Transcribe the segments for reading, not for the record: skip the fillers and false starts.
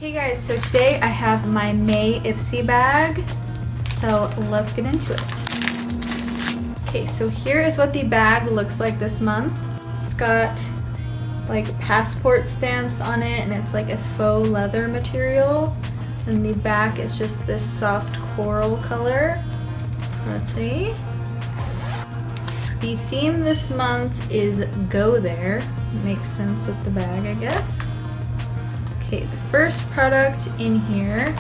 Okay guys, so today I have my May Ipsy bag, so let's get into it. Okay, so here is what the bag looks like this month. It's got like passport stamps on it and it's like a faux leather material. And the back is just this soft coral color. Let's see. The theme this month is Go There. Makes sense with the bag, I guess. Okay, the first product in here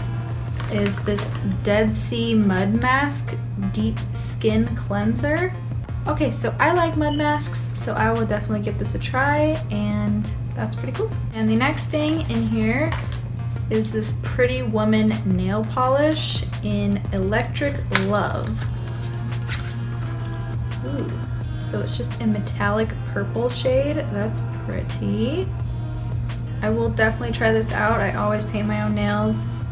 is this Dead Sea Mud Mask Deep Skin Cleanser. Okay, so I like mud masks, so I will definitely give this a try, and that's pretty cool. And the next thing in here is this Pretty Woman nail polish in Electric Love. Ooh, so it's just a metallic purple shade. That's pretty. I will definitely try this out. I always paint my own nails,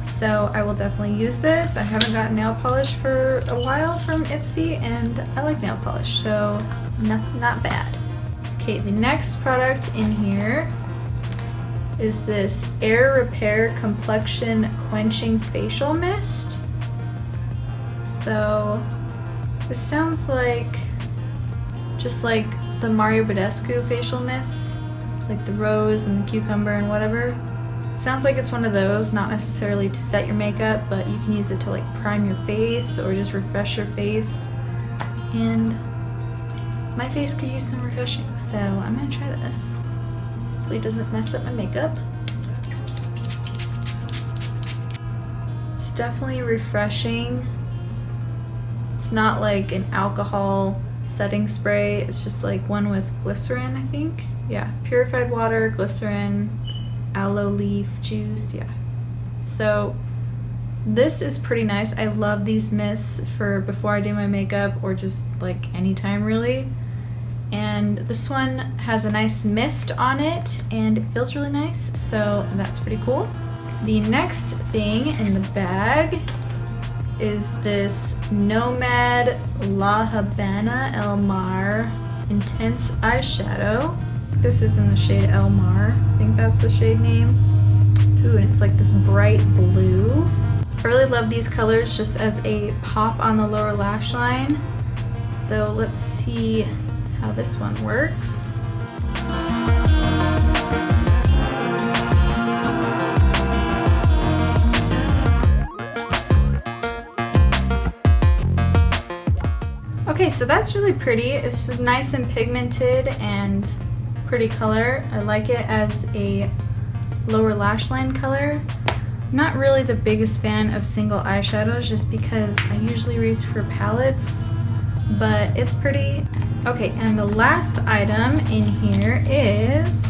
so I will definitely use this. I haven't got nail polish for a while from Ipsy, and I like nail polish, so not bad. Okay, the next product in here is this Air Repair Complexion Quenching Facial Mist. So this sounds like just like the Mario Badescu facial mists, like the rose and the cucumber and whatever. It sounds like it's one of those, not necessarily to set your makeup, but you can use it to like prime your face or just refresh your face. And my face could use some refreshing, so I'm gonna try this. Hopefully it doesn't mess up my makeup. It's definitely refreshing. It's not like an alcohol setting spray, it's just like one with glycerin, I think. Yeah, purified water, glycerin, aloe leaf juice, yeah. So this is pretty nice. I love these mists for before I do my makeup or just like anytime really. And this one has a nice mist on it and it feels really nice, so that's pretty cool. The next thing in the bag is this Nomad La Havana El Mar Intense Eyeshadow. This is in the shade El Mar. I think that's the shade name. Ooh, and it's like this bright blue. I really love these colors just as a pop on the lower lash line. So let's see how this one works. Okay, so that's really pretty. It's just nice and pigmented and pretty color. I like it as a lower lash line color. I'm not really the biggest fan of single eyeshadows just because I usually reach for palettes, but it's pretty. Okay, and the last item in here is,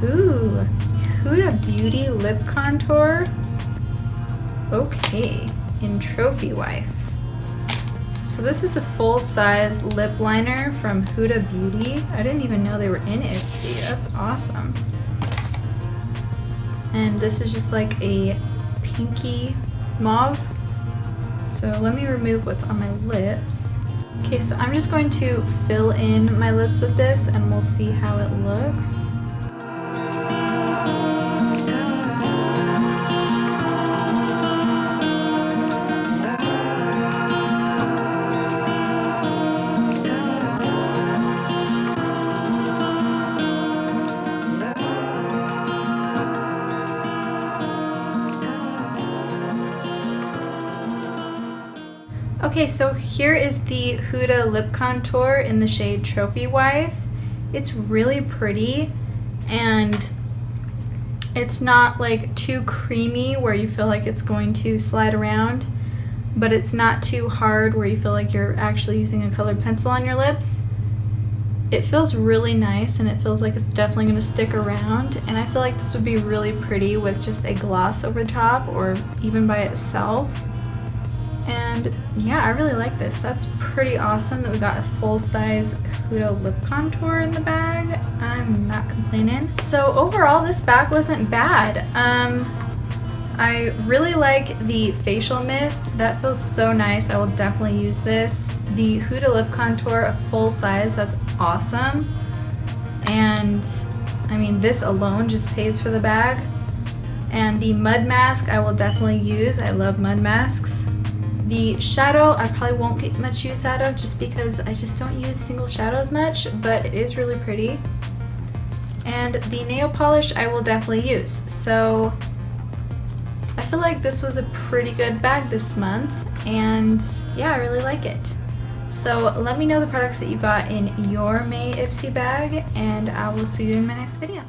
ooh, Huda Beauty Lip Contour. Okay, in Trophy Wife. So this is a full-size lip liner from Huda Beauty. I didn't even know they were in Ipsy. That's awesome. And this is just like a pinky mauve. So let me remove what's on my lips. Okay, so I'm just going to fill in my lips with this and we'll see how it looks. Okay, so here is the Huda Lip Contour in the shade Trophy Wife. It's really pretty and it's not like too creamy where you feel like it's going to slide around, but it's not too hard where you feel like you're actually using a colored pencil on your lips. It feels really nice and it feels like it's definitely going to stick around, and I feel like this would be really pretty with just a gloss over top or even by itself. And yeah, I really like this. That's pretty awesome that we got a full-size Huda lip contour in the bag. I'm not complaining. So overall, this bag wasn't bad. I really like the facial mist. That feels so nice. I will definitely use this. The Huda lip contour, a full size, that's awesome. And I mean, this alone just pays for the bag. And the mud mask I will definitely use. I love mud masks. The shadow I probably won't get much use out of just because I just don't use single shadows much, but it is really pretty. And the nail polish I will definitely use. So I feel like this was a pretty good bag this month, and yeah, I really like it. So let me know the products that you got in your May Ipsy bag, and I will see you in my next video.